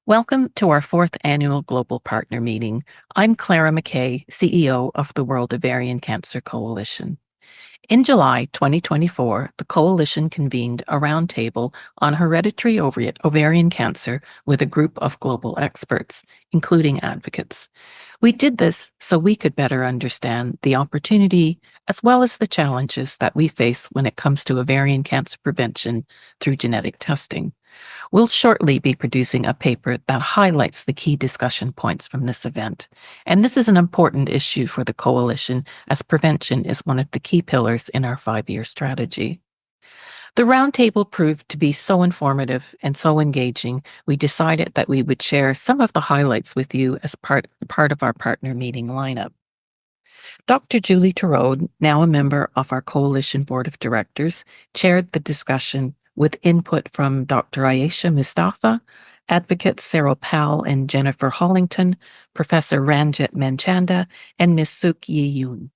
Welcome to our fourth annual Global Partner Meeting. I'm Clara McKay, CEO of the World Ovarian Cancer Coalition. In July 2024, the coalition convened a roundtable on hereditary ovarian cancer with a group of global experts, including advocates. We did this so we could better understand the opportunity as well as the challenges that we face when it comes to ovarian cancer prevention through genetic testing. We'll shortly be producing a paper that highlights the key discussion points from this event. And this is an important issue for the coalition, as prevention is one of the key pillars in our 5-year strategy. The roundtable proved to be so informative and so engaging, we decided that we would share some of the highlights with you as part of our partner meeting lineup. Dr. Julie Torode, now a member of our coalition board of directors, chaired the discussion with input from Dr. Ayesha Mustafa, advocates Cyril Powell and Jennifer Hollington, Professor Ranjit Manchanda, and Ms. Suk Yi Yoon.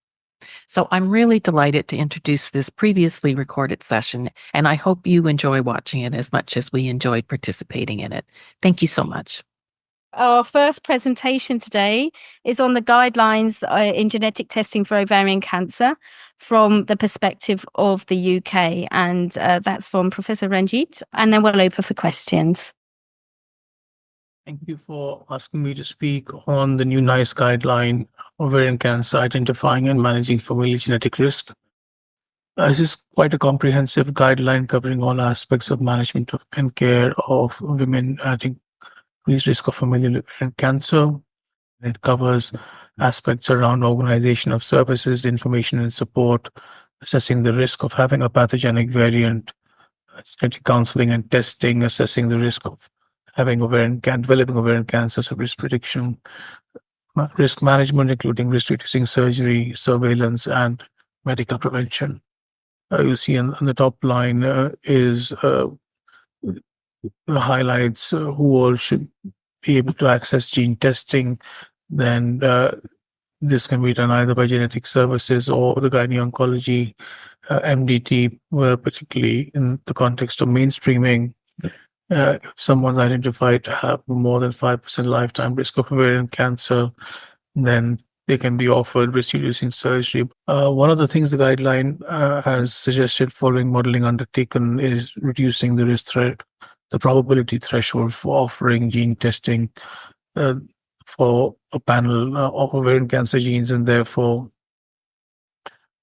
So I'm really delighted to introduce this previously recorded session, and I hope you enjoy watching it as much as we enjoyed participating in it. Thank you so much. Our first presentation today is on the guidelines in genetic testing for ovarian cancer from the perspective of the UK, and that's from Professor Ranjit, and then we'll open for questions. Thank you for asking me to speak on the new NICE guideline, ovarian cancer identifying and managing familial genetic risk. This is quite a comprehensive guideline covering all aspects of management and care of women at increased risk of familial ovarian cancer. It covers aspects around organization of services, information and support, assessing the risk of having a pathogenic variant, genetic counseling and testing, assessing the risk of having developing ovarian cancer, so risk prediction, risk management, including risk reducing surgery, surveillance, and medical prevention. You'll see on the top line is highlights who all should be able to access gene testing. Then this can be done either by genetic services or the gynae oncology, MDT, where particularly in the context of mainstreaming, if someone's identified to have more than 5% lifetime risk of ovarian cancer, then they can be offered risk-reducing surgery. One of the things the guideline has suggested following modeling undertaken is reducing the probability threshold for offering gene testing for a panel of ovarian cancer genes, and therefore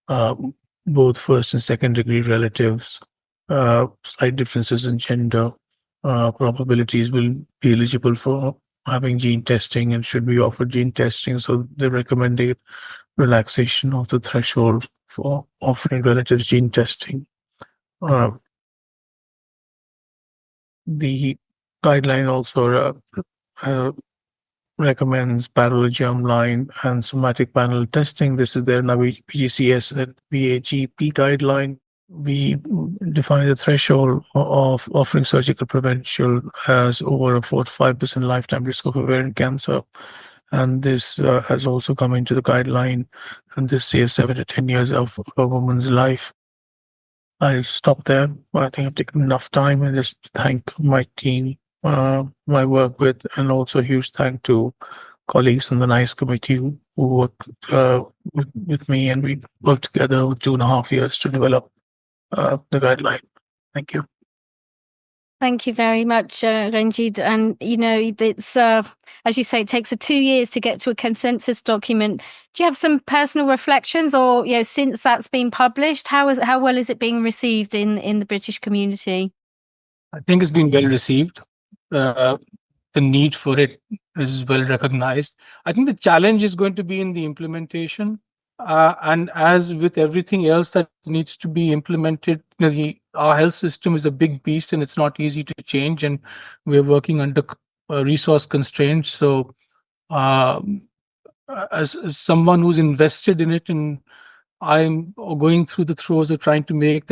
both first and second degree relatives, slight differences in gender, probabilities will be eligible for having gene testing and should be offered gene testing. So they recommend a relaxation of the threshold for offering relatives gene testing. The guideline also recommends parallel germline and somatic panel testing. This is their PGCS and VAGP guideline. We define the threshold of offering surgical prevention as over a 4 to 5% lifetime risk of ovarian cancer. And this has also come into the guideline, and this saves 7 to 10 years of a woman's life. I'll stop there. I think I've taken enough time, and just thank my team, my work with, and also a huge thank to colleagues on the NICE committee who worked with me, and we worked together over 2.5 years to develop the guideline. Thank you. Thank you very much, Ranjit. And, it's, as you say, it takes 2 years to get to a consensus document. Do you have some personal reflections or, since that's been published, how well is it being received in the British community? I think it's been well received. The need for it is well recognized. I think the challenge is going to be in the implementation. And as with everything else that needs to be implemented, our health system is a big beast and it's not easy to change, and we're working under resource constraints. So as someone who's invested in it, and I'm going through the throes of trying to make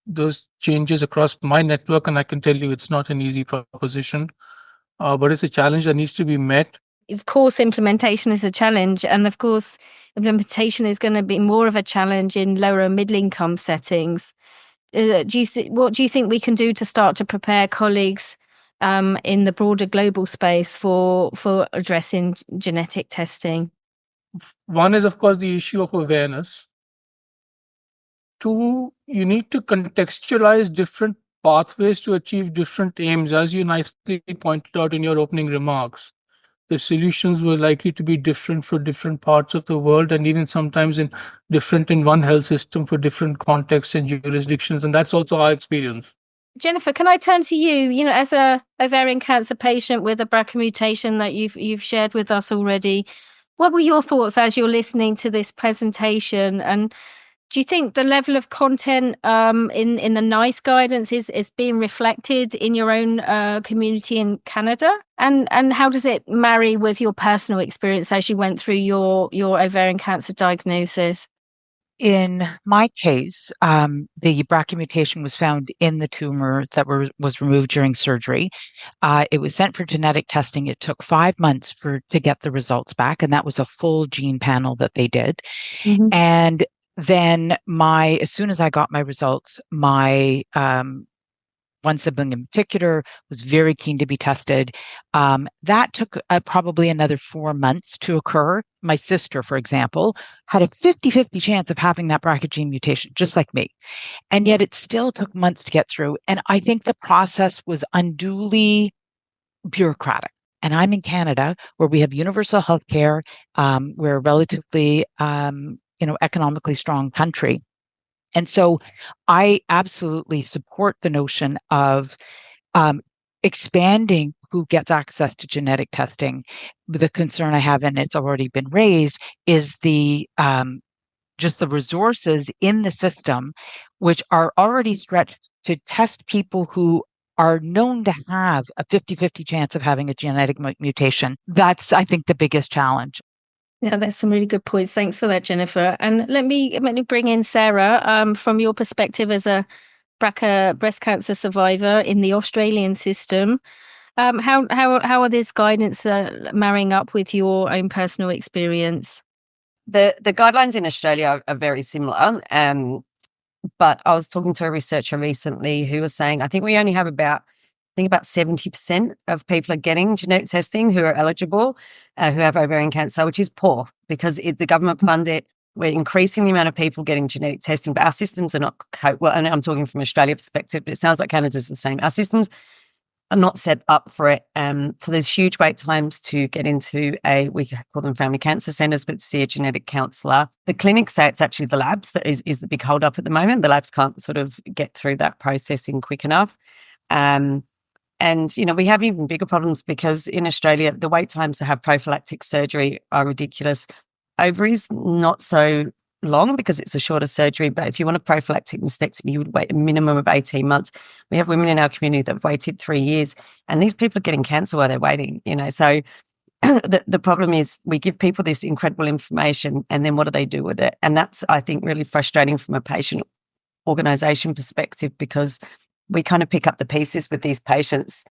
those changes across my network, and I can tell you it's not an easy proposition, but it's a challenge that needs to be met. Of course, implementation is a challenge, and of course, implementation is going to be more of a challenge in lower and middle income settings. What do you think we can do to start to prepare colleagues in the broader global space for addressing genetic testing? One is, of course, the issue of awareness. Two, you need to contextualize different pathways to achieve different aims, as you nicely pointed out in your opening remarks. The solutions were likely to be different for different parts of the world, and even sometimes different in one health system for different contexts and jurisdictions. And that's also our experience. Jennifer, can I turn to you? You know, as a ovarian cancer patient with a BRCA mutation that you've shared with us already, what were your thoughts as you're listening to this presentation? And do you think the level of content in the NICE guidance is being reflected in your own community in Canada? And how does it marry with your personal experience as you went through your ovarian cancer diagnosis? In my case, the BRCA mutation was found in the tumor that was removed during surgery. It was sent for genetic testing. It took 5 months to get the results back, and that was a full gene panel that they did. Mm-hmm. And then as soon as I got my results, my one sibling in particular was very keen to be tested. That took probably another 4 months to occur. My sister, for example, had a 50-50 chance of having that BRCA gene mutation, just like me. And yet it still took months to get through. And I think the process was unduly bureaucratic. And I'm in Canada, where we have universal health care. We're a relatively economically strong country. And so I absolutely support the notion of expanding who gets access to genetic testing. The concern I have, and it's already been raised, is just the resources in the system, which are already stretched to test people who are known to have a 50-50 chance of having a genetic mutation. That's, I think, the biggest challenge. Yeah, that's some really good points. Thanks for that, Jennifer. And let me bring in Sarah. From your perspective as a BRCA breast cancer survivor in the Australian system, how are this guidance marrying up with your own personal experience? The guidelines in Australia are very similar. But I was talking to a researcher recently who was saying, I think we only have about 70% of people are getting genetic testing who are eligible, who have ovarian cancer, which is poor because the government fund it. We're increasing the amount of people getting genetic testing, but our systems are not, well, and I'm talking from Australia perspective, but it sounds like Canada's the same. Our systems are not set up for it. So there's huge wait times to get into we call them family cancer centres, but see a genetic counsellor. The clinics say it's actually the labs that is the big hold up at the moment. The labs can't sort of get through that processing quick enough. And, we have even bigger problems because in Australia, the wait times to have prophylactic surgery are ridiculous. Ovaries, not so long because it's a shorter surgery, but if you want a prophylactic mastectomy, you would wait a minimum of 18 months. We have women in our community that have waited 3 years, and these people are getting cancer while they're waiting, So the problem is we give people this incredible information, and then what do they do with it? And that's, I think, really frustrating from a patient organisation perspective because we kind of pick up the pieces with these patients.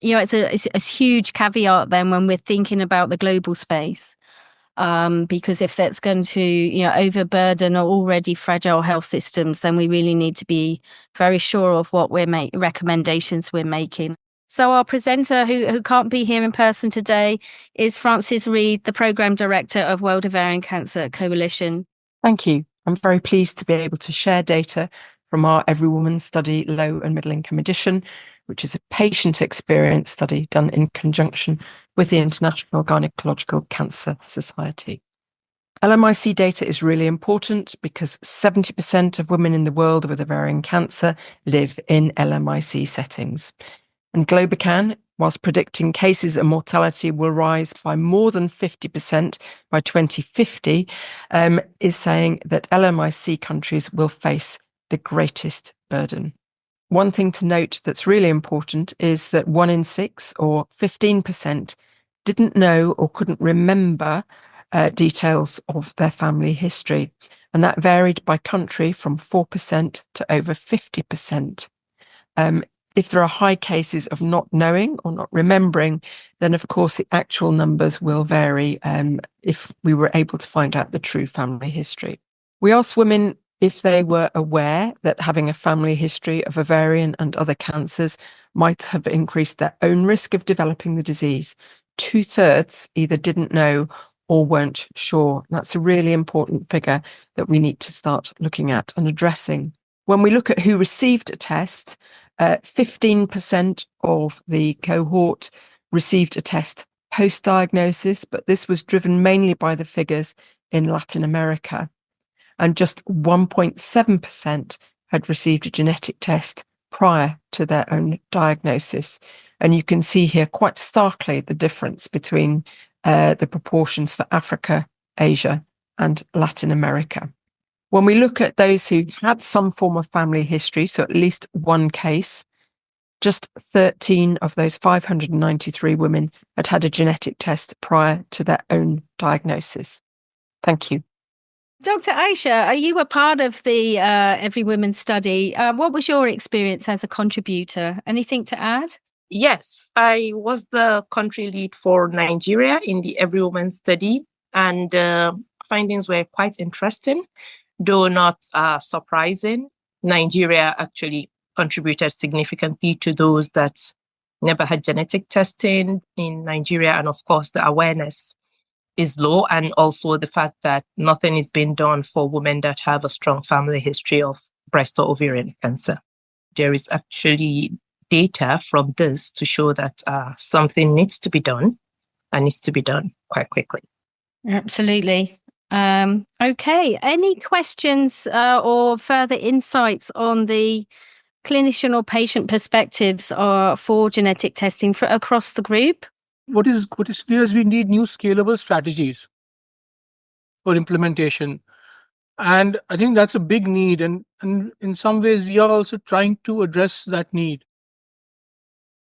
It's a huge caveat then when we're thinking about the global space, because if that's going to overburden our already fragile health systems, then we really need to be very sure of what recommendations we're making. So our presenter who can't be here in person today is Frances Reid, the Programme Director of World Ovarian Cancer Coalition. Thank you. I'm very pleased to be able to share data from our Every Woman Study Low and Middle Income Edition, which is a patient experience study done in conjunction with the International Gynecological Cancer Society. LMIC data is really important because 70% of women in the world with ovarian cancer live in LMIC settings. And Globocan, whilst predicting cases and mortality will rise by more than 50% by 2050, is saying that LMIC countries will face the greatest burden. One thing to note that's really important is that 1 in 6 or 15% didn't know or couldn't remember details of their family history. And that varied by country from 4% to over 50%. If there are high cases of not knowing or not remembering, then of course the actual numbers will vary if we were able to find out the true family history. We asked women if they were aware that having a family history of ovarian and other cancers might have increased their own risk of developing the disease. 2/3 either didn't know or weren't sure. That's a really important figure that we need to start looking at and addressing. When we look at who received a test, 15% of the cohort received a test post-diagnosis, but this was driven mainly by the figures in Latin America. And just 1.7% had received a genetic test prior to their own diagnosis. And you can see here quite starkly the difference between the proportions for Africa, Asia, and Latin America. When we look at those who had some form of family history, so at least one case, just 13 of those 593 women had had a genetic test prior to their own diagnosis. Thank you. Dr. Aisha, are you a part of the Every Woman study? What was your experience as a contributor? Anything to add? Yes, I was the country lead for Nigeria in the Every Woman study, and findings were quite interesting, though not surprising. Nigeria actually contributed significantly to those that never had genetic testing in Nigeria, and of course the awareness is low, and also the fact that nothing is being done for women that have a strong family history of breast or ovarian cancer. There is actually data from this to show that something needs to be done, and needs to be done quite quickly. Absolutely. Okay. Any questions or further insights on the clinician or patient perspectives for genetic testing across the group? What is clear is we need new scalable strategies for implementation. And I think that's a big need. And in some ways, we are also trying to address that need.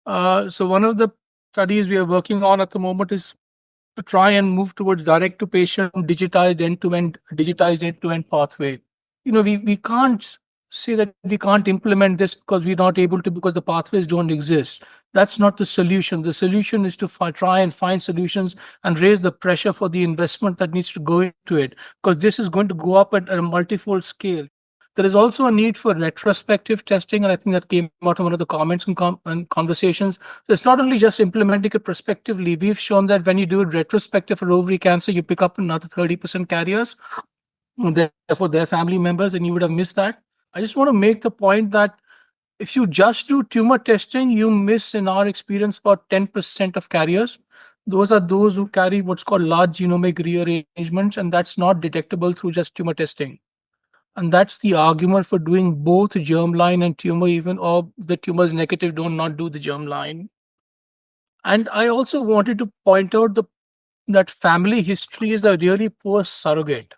So one of the studies we are working on at the moment is to try and move towards direct-to-patient, digitized end-to-end pathway. We can't say that we can't implement this because we're not able to, because the pathways don't exist. That's not the solution. The solution is to try and find solutions and raise the pressure for the investment that needs to go into it, because this is going to go up at a multifold scale. There is also a need for retrospective testing, and I think that came out of one of the comments and conversations. So it's not only just implementing it prospectively. We've shown that when you do it retrospective for ovary cancer, you pick up another 30% carriers, therefore their family members, and you would have missed that. I just want to make the point that if you just do tumor testing, you miss, in our experience, about 10% of carriers. Those are those who carry what's called large genomic rearrangements, and that's not detectable through just tumor testing. And that's the argument for doing both germline and tumor, even or the tumor is negative, don't not do the germline. And I also wanted to point out that family history is a really poor surrogate.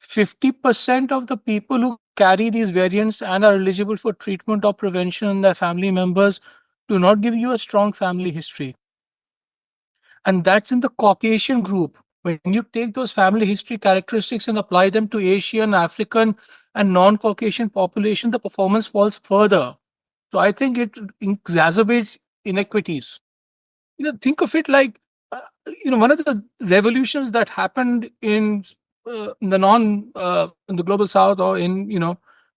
50% of the people who carry these variants and are eligible for treatment or prevention, their family members, do not give you a strong family history. And that's in the Caucasian group. When you take those family history characteristics and apply them to Asian, African, and non-Caucasian population, the performance falls further. So I think it exacerbates inequities. Think of it like, one of the revolutions that happened in the global south, or in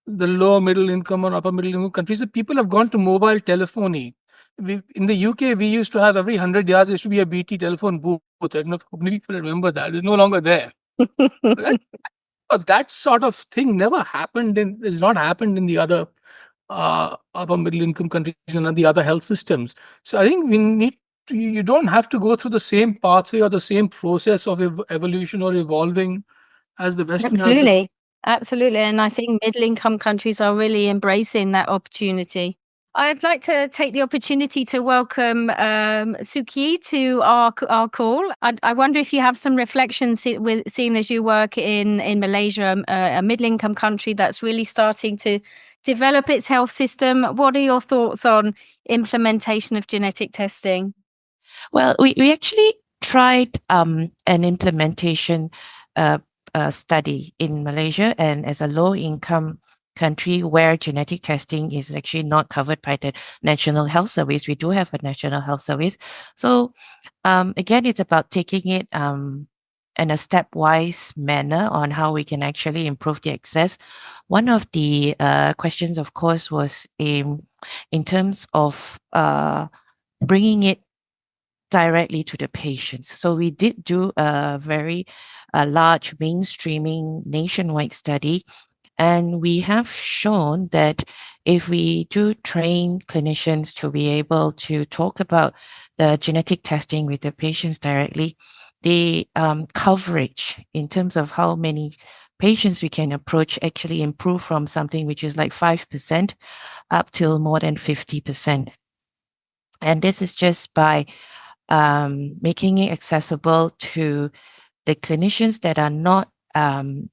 the lower middle income or upper middle income countries, that people have gone to mobile telephony. In the UK, we used to have every 100 yards there used to be a BT telephone booth. I don't know if many people remember that. It's no longer there. That sort of thing never happened is not happened in the other upper middle income countries and the other health systems. So I think you don't have to go through the same pathway or the same process of evolution or evolving as the Western health system. Absolutely. And I think middle income countries are really embracing that opportunity. I'd like to take the opportunity to welcome Suki to our call. I wonder if you have some reflections seeing as you work in Malaysia, a middle income country that's really starting to develop its health system. What are your thoughts on implementation of genetic testing? Well, we actually tried an implementation study in Malaysia, and as a low-income country where genetic testing is actually not covered by the National Health Service, we do have a National Health Service. So again, it's about taking it in a stepwise manner on how we can actually improve the access. One of the questions, of course, was in terms of bringing it directly to the patients. So we did do a very large mainstreaming nationwide study, and we have shown that if we do train clinicians to be able to talk about the genetic testing with the patients directly, the coverage in terms of how many patients we can approach actually improve from something which is like 5% up till more than 50%. And this is just by making it accessible to the clinicians that are not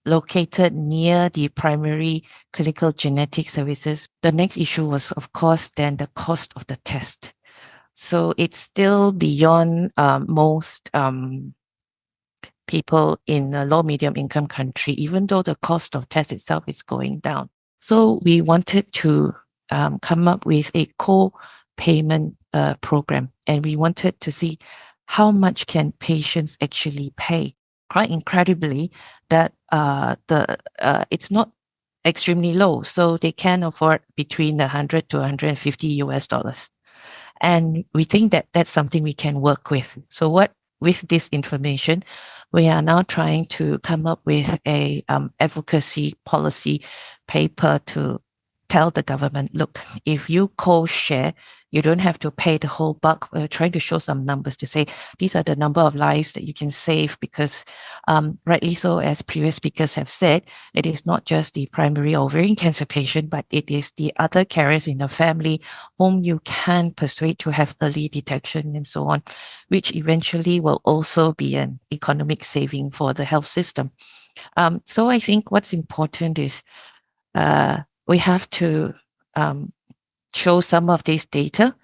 located near the primary clinical genetic services. The next issue was, of course, then the cost of the test. So it's still beyond most people in a low medium income country, even though the cost of test itself is going down. So we wanted to come up with a co-payment program, and we wanted to see how much can patients actually pay. Quite incredibly, that it's not extremely low, so they can afford between 100 to 150 US dollars, and we think that that's something we can work with. So with this information, we are now trying to come up with a advocacy policy paper to tell the government, look, if you co-share, you don't have to pay the whole buck. We're trying to show some numbers to say these are the number of lives that you can save, because rightly so, as previous speakers have said, it is not just the primary ovarian cancer patient, but it is the other carriers in the family whom you can persuade to have early detection and so on, which eventually will also be an economic saving for the health system. So I think what's important is we have to show some of this data.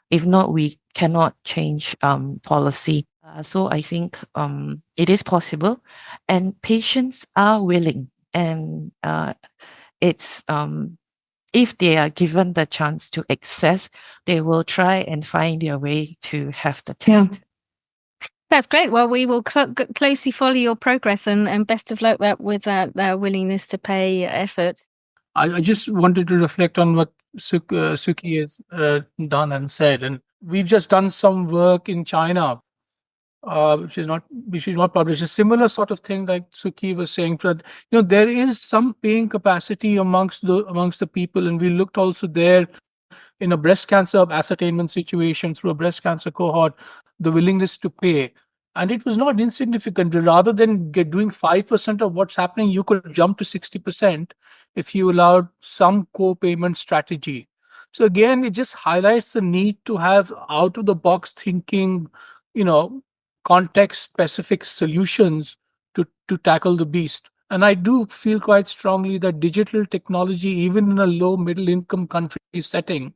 If not, we cannot change policy. So I think it is possible, and patients are willing. And it's if they are given the chance to access, they will try and find their way to have the test. Yeah. That's great. Well, we will closely follow your progress, and best of luck with that willingness to pay effort. I just wanted to reflect on what Suki has done and said, and we've just done some work in China, which is not published. A similar sort of thing, like Suki was saying, that there is some paying capacity amongst the people, and we looked also there in a breast cancer ascertainment situation through a breast cancer cohort, the willingness to pay. And it was not insignificant. Rather than doing 5% of what's happening, you could jump to 60% if you allowed some co-payment strategy. So again, it just highlights the need to have out-of-the-box thinking, context-specific solutions to tackle the beast. And I do feel quite strongly that digital technology, even in a low middle-income country setting,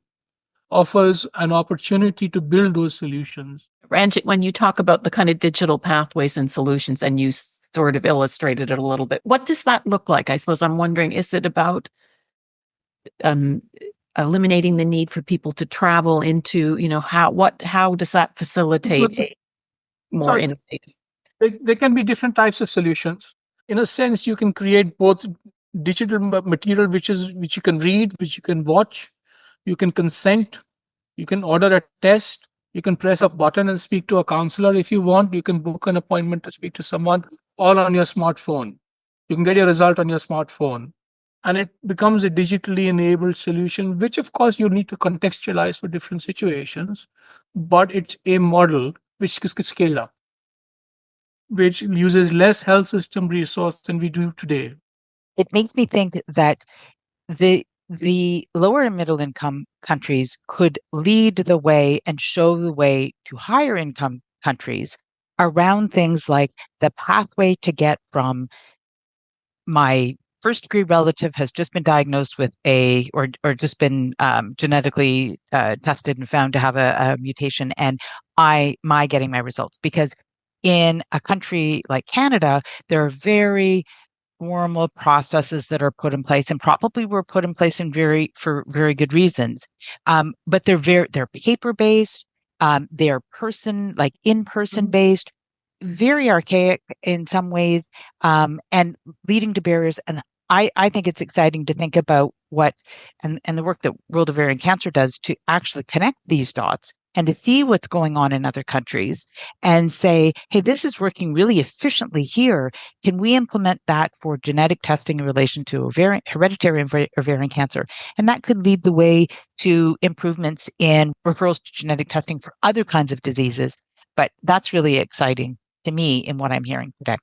offers an opportunity to build those solutions. Ranjit, when you talk about the kind of digital pathways and solutions, and you sort of illustrated it a little bit, what does that look like? I suppose I'm wondering, is it about eliminating the need for people to travel into, how does that facilitate more innovative? There can be different types of solutions. In a sense, you can create both digital material, which you can read, which you can watch, you can consent, you can order a test, you can press a button and speak to a counselor if you want. You can book an appointment to speak to someone, all on your smartphone. You can get your result on your smartphone. And it becomes a digitally enabled solution, which of course you need to contextualize for different situations, but it's a model which is scaled up, which uses less health system resource than we do today. It makes me think that the lower and middle income countries could lead the way and show the way to higher income countries around things like the pathway to get from my first degree relative has just been diagnosed with or just been genetically tested and found to have a mutation, and my getting my results. Because in a country like Canada, there are very formal processes that are put in place, and probably were put in place for very good reasons. But they're paper based, they're in-person based, very archaic in some ways, and leading to barriers. And I think it's exciting to think about what and the work that World Ovarian Cancer does to actually connect these dots and to see what's going on in other countries and say, hey, this is working really efficiently here. Can we implement that for genetic testing in relation to hereditary ovarian cancer? And that could lead the way to improvements in referrals to genetic testing for other kinds of diseases. But that's really exciting to me in what I'm hearing today.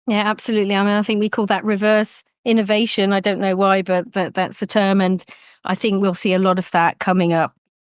Yeah, absolutely. I mean, I think we call that reverse innovation. I don't know why, but that's the term. And I think we'll see a lot of that coming up.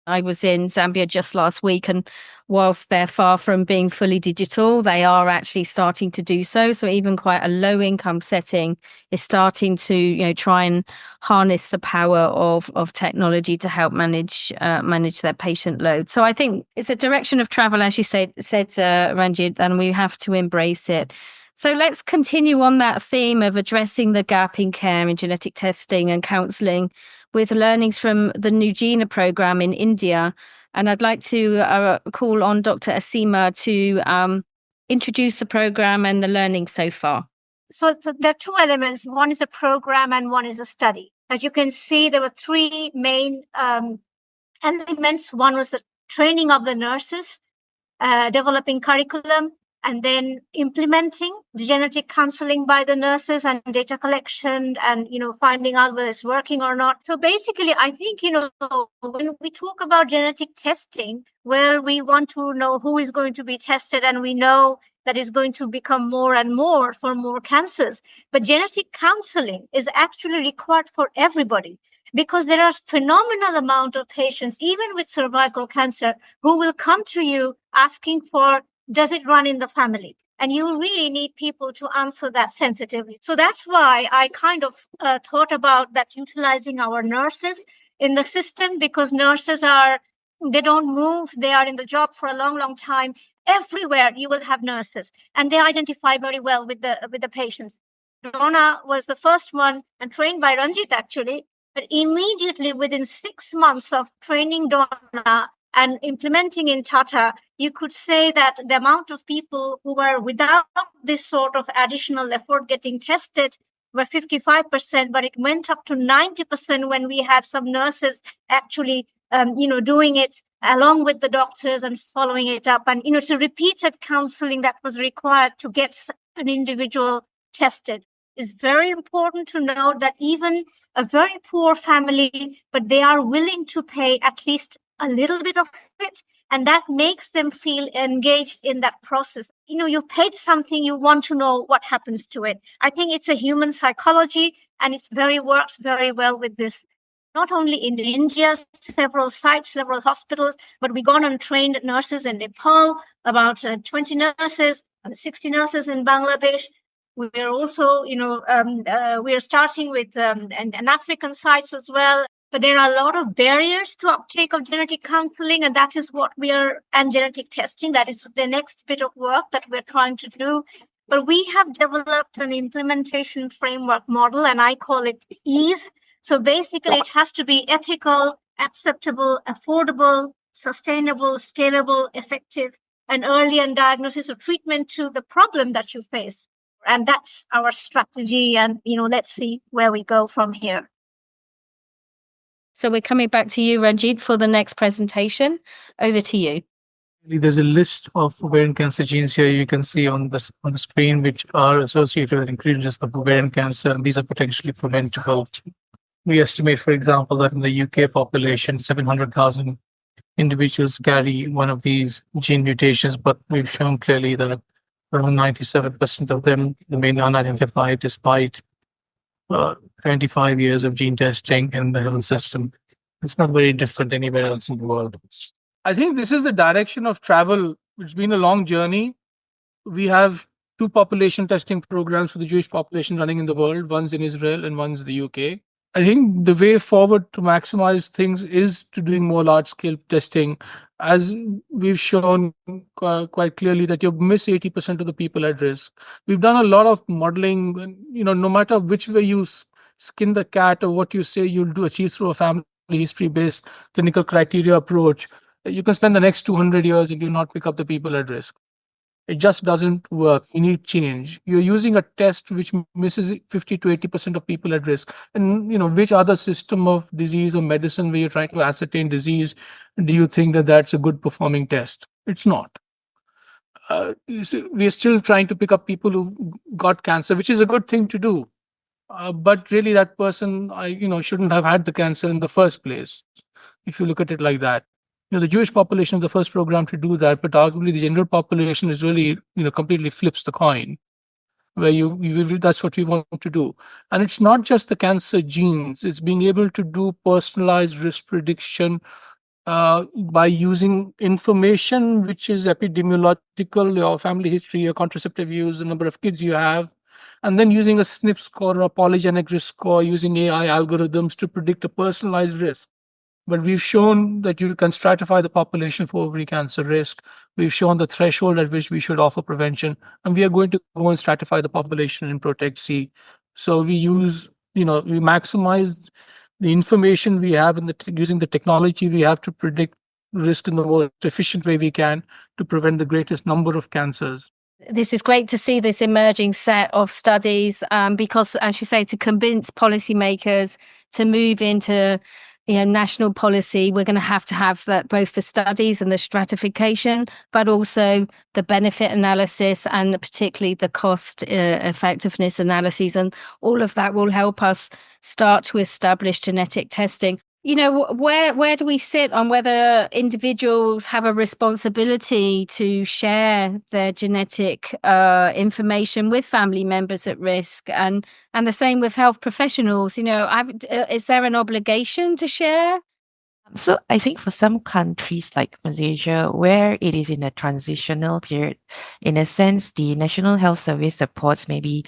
I was in Zambia just last week, and whilst they're far from being fully digital, they are actually starting to do so. So even quite a low income setting is starting to, try and harness the power of technology to help manage their patient load. So I think it's a direction of travel, as you said, Ranjit, and we have to embrace it. So let's continue on that theme of addressing the gap in care in genetic testing and counselling with learnings from the Nugena program in India. And I'd like to call on Dr. Asima to introduce the program and the learning so far. So there are two elements. One is a program and one is a study. As you can see, there were three main elements. One was the training of the nurses, developing curriculum, and then implementing the genetic counseling by the nurses and data collection and, finding out whether it's working or not. So basically, I think, when we talk about genetic testing, well, we want to know who is going to be tested, and we know that is going to become more and more for more cancers. But genetic counseling is actually required for everybody, because there are phenomenal amount of patients, even with cervical cancer, who will come to you asking for, does it run in the family? And you really need people to answer that sensitively. So that's why I kind of thought about that, utilizing our nurses in the system, because nurses they don't move. They are in the job for a long, long time. Everywhere you will have nurses, and they identify very well with the patients. Donna was the first one, and trained by Ranjit actually, but immediately within 6 months of training Donna and implementing in Tata, you could say that the amount of people who were without this sort of additional effort getting tested were 55%, but it went up to 90% when we had some nurses actually, doing it along with the doctors and following it up. And, it's a repeated counseling that was required to get an individual tested. It's very important to note that even a very poor family, but they are willing to pay at least a little bit of it, and that makes them feel engaged in that process. You paid something, you want to know what happens to it. I think it's a human psychology, and works very well with this. Not only in India, several sites, several hospitals, but we gone and trained nurses in Nepal, about 20 nurses, 60 nurses in Bangladesh. We are also, we are starting with an African sites as well. But there are a lot of barriers to uptake of genetic counseling, and that is and genetic testing. That is the next bit of work that we're trying to do. But we have developed an implementation framework model, and I call it EASE. So basically, it has to be ethical, acceptable, affordable, sustainable, scalable, effective, and early in diagnosis or treatment to the problem that you face. And that's our strategy. And, let's see where we go from here. So we're coming back to you, Ranjit, for the next presentation. Over to you. There's a list of ovarian cancer genes here you can see on the screen, which are associated with increased risk of ovarian cancer, and these are potentially preventable. We estimate, for example, that in the UK population, 700,000 individuals carry one of these gene mutations, but we've shown clearly that around 97% of them remain unidentified despite 25 years of gene testing in the health system. It's not very different anywhere else in the world. I think this is the direction of travel. It's been a long journey. We have 2 population testing programs for the Jewish population running in the world. One's in Israel and one's in the UK. I think the way forward to maximize things is to doing more large-scale testing. As we've shown quite clearly that you miss 80% of the people at risk. We've done a lot of modeling, no matter which way you skin the cat or what you say you'll achieve through a family history-based clinical criteria approach, you can spend the next 200 years and do not pick up the people at risk. It just doesn't work. You need change. You're using a test which misses 50 to 80% of people at risk. And, which other system of disease or medicine where you're trying to ascertain disease, do you think that that's a good performing test? It's not. We're still trying to pick up people who've got cancer, which is a good thing to do. But really that person, shouldn't have had the cancer in the first place, if you look at it like that. The Jewish population is the first program to do that, but arguably the general population is really, completely flips the coin, where that's what we want to do. And it's not just the cancer genes, it's being able to do personalized risk prediction by using information which is epidemiological, your family history, your contraceptive use, the number of kids you have, and then using a SNP score or a polygenic risk score, using AI algorithms to predict a personalized risk. But we've shown that you can stratify the population for ovary cancer risk. We've shown the threshold at which we should offer prevention, and we are going to go and stratify the population in PROTECT-C. So we use, we maximize the information we have using the technology we have to predict risk in the most efficient way we can to prevent the greatest number of cancers. This is great to see this emerging set of studies because, as you say, to convince policymakers to move into national policy, we're going to have that, both the studies and the stratification, but also the benefit analysis and particularly the cost effectiveness analyses. And all of that will help us start to establish genetic testing. Where do we sit on whether individuals have a responsibility to share their genetic information with family members at risk, and the same with health professionals? Is there an obligation to share? So I think for some countries like Malaysia, where it is in a transitional period, in a sense, the National Health Service supports maybe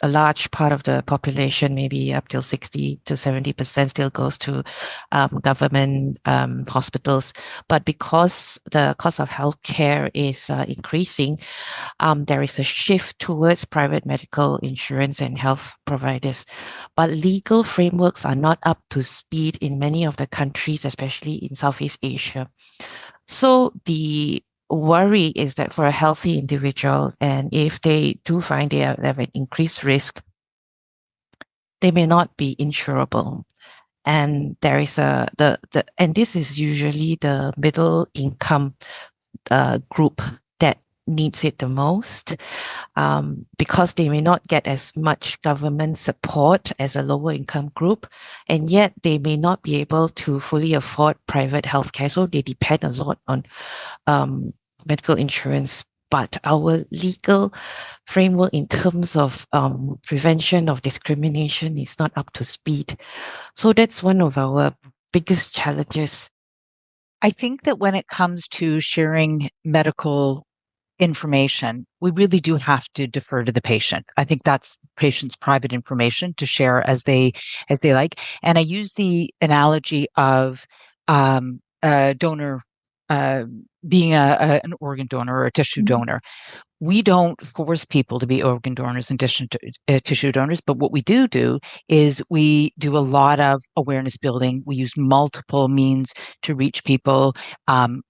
a large part of the population, maybe up till 60 to 70% still goes to government hospitals. But because the cost of healthcare is increasing, there is a shift towards private medical insurance and health providers. But legal frameworks are not up to speed in many of the countries, especially in Southeast Asia. So the worry is that for a healthy individual, and if they do find they have an increased risk, they may not be insurable. And there is and this is usually the middle income group that needs it the most, because they may not get as much government support as a lower income group, and yet they may not be able to fully afford private healthcare. So they depend a lot on medical insurance. But our legal framework in terms of prevention of discrimination is not up to speed. So that's one of our biggest challenges. I think that when it comes to sharing medical information, we really do have to defer to the patient. I think that's patient's private information to share as they like. And I use the analogy of a donor being an organ donor or a tissue donor. We don't force people to be organ donors in addition to tissue donors, but what we do is we do a lot of awareness building. We use multiple means to reach people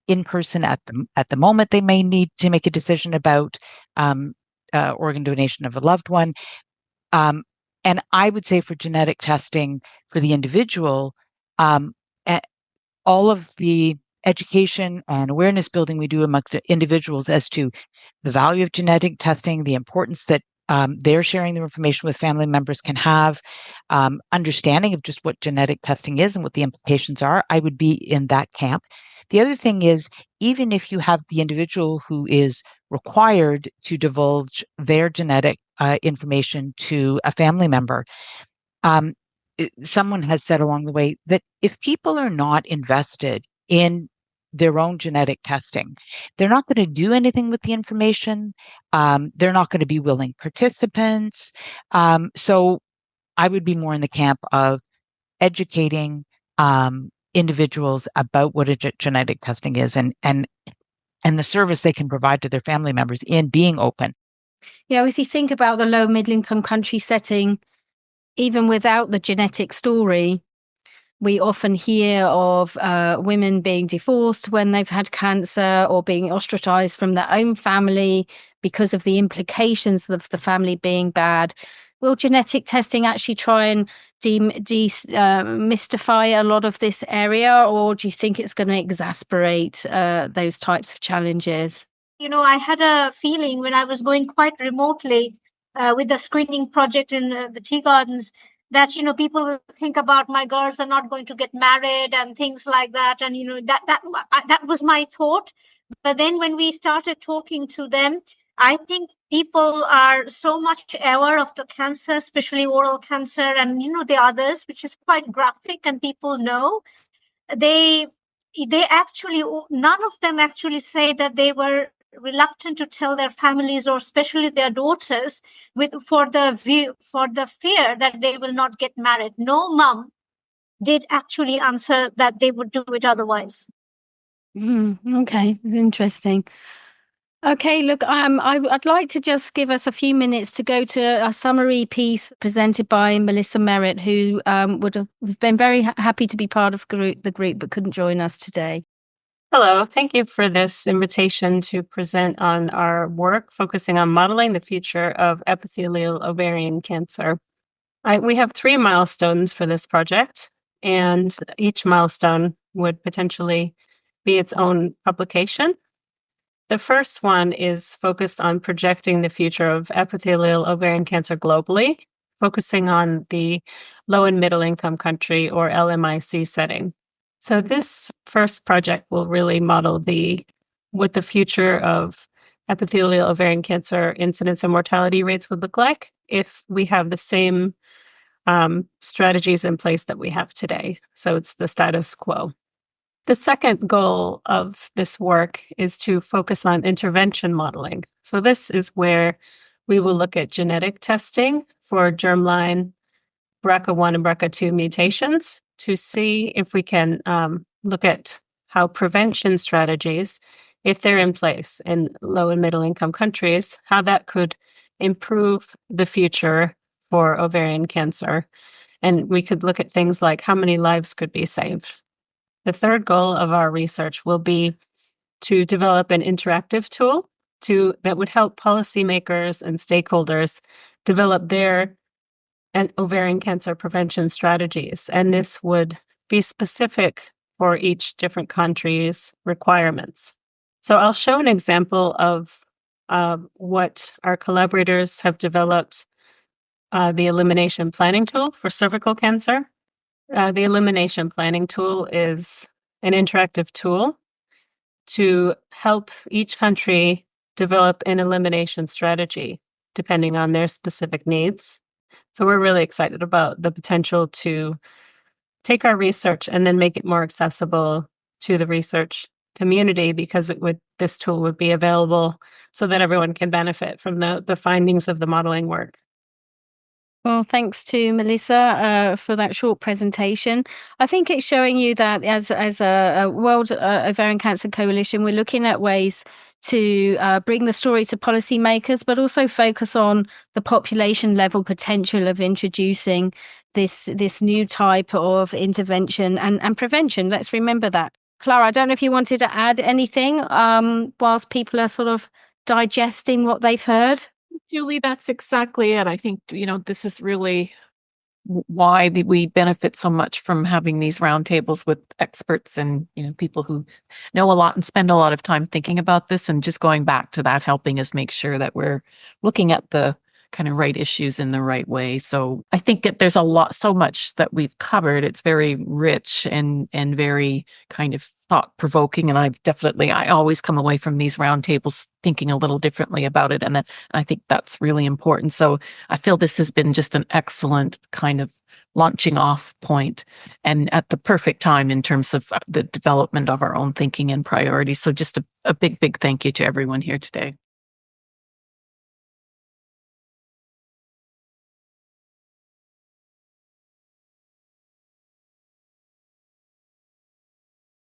in person at the moment they may need to make a decision about organ donation of a loved one. And I would say for genetic testing for the individual, all of the education and awareness building we do amongst individuals as to the value of genetic testing, the importance that they're sharing their information with family members can have, understanding of just what genetic testing is and what the implications are, I would be in that camp. The other thing is, even if you have the individual who is required to divulge their genetic information to a family member, someone has said along the way that if people are not invested in their own genetic testing, they're not going to do anything with the information. They're not going to be willing participants. So I would be more in the camp of educating individuals about what genetic testing is and the service they can provide to their family members in being open. Yeah, if you think about the low middle income country setting, even without the genetic story, We often hear of women being divorced when they've had cancer or being ostracized from their own family because of the implications of the family being bad. Will genetic testing actually try and demystify a lot of this area, or do you think it's going to exacerbate those types of challenges? You know, I had a feeling when I was going quite remotely with the screening project in the tea gardens that, you know, people will think about my girls are not going to get married and things like that. And, you know, that was my thought. But then when we started talking to them, I think people are so much aware of the cancer, especially oral cancer and, you know, the others, which is quite graphic and people know. They actually, none of them actually say that they were reluctant to tell their families or especially their daughters for the fear that they will not get married. No mom did actually answer that they would do it otherwise. Okay, interesting. Okay, look, I'd like to just give us a few minutes to go to a summary piece presented by Melissa Merritt, who would have been very happy to be part of the group but couldn't join us today. Hello, thank you for this invitation to present on our work focusing on modeling the future of epithelial ovarian cancer. We have 3 milestones for this project, and each milestone would potentially be its own publication. The first one is focused on projecting the future of epithelial ovarian cancer globally, focusing on the low and middle income country or LMIC setting. So this first project will really model what the future of epithelial ovarian cancer incidence and mortality rates would look like if we have the same strategies in place that we have today. So it's the status quo. The second goal of this work is to focus on intervention modeling. So this is where we will look at genetic testing for germline BRCA1 and BRCA2 mutations to see if we can look at how prevention strategies, if they're in place in low and middle income countries, how that could improve the future for ovarian cancer. And we could look at things like how many lives could be saved. The third goal of our research will be to develop an interactive tool that would help policymakers and stakeholders develop their ovarian cancer prevention strategies. And this would be specific for each different country's requirements. So I'll show an example of what our collaborators have developed, the elimination planning tool for cervical cancer. The elimination planning tool is an interactive tool to help each country develop an elimination strategy depending on their specific needs. So we're really excited about the potential to take our research and then make it more accessible to the research community, because this tool would be available so that everyone can benefit from the findings of the modeling work. Well, thanks to Melissa for that short presentation. I think it's showing you that as a World Ovarian Cancer Coalition, we're looking at ways to bring the story to policymakers, but also focus on the population level potential of introducing this new type of intervention and prevention. Let's remember that. Clara, I don't know if you wanted to add anything whilst people are sort of digesting what they've heard. Julie, that's exactly it. I think, this is really why we benefit so much from having these roundtables with experts and, people who know a lot and spend a lot of time thinking about this, and just going back to that, helping us make sure that we're looking at the kind of right issues in the right way. So I think that there's so much that we've covered. It's very rich and very kind of thought-provoking. And I always come away from these roundtables thinking a little differently about it. And I think that's really important. So I feel this has been just an excellent kind of launching off point, and at the perfect time in terms of the development of our own thinking and priorities. So just a big, big thank you to everyone here today.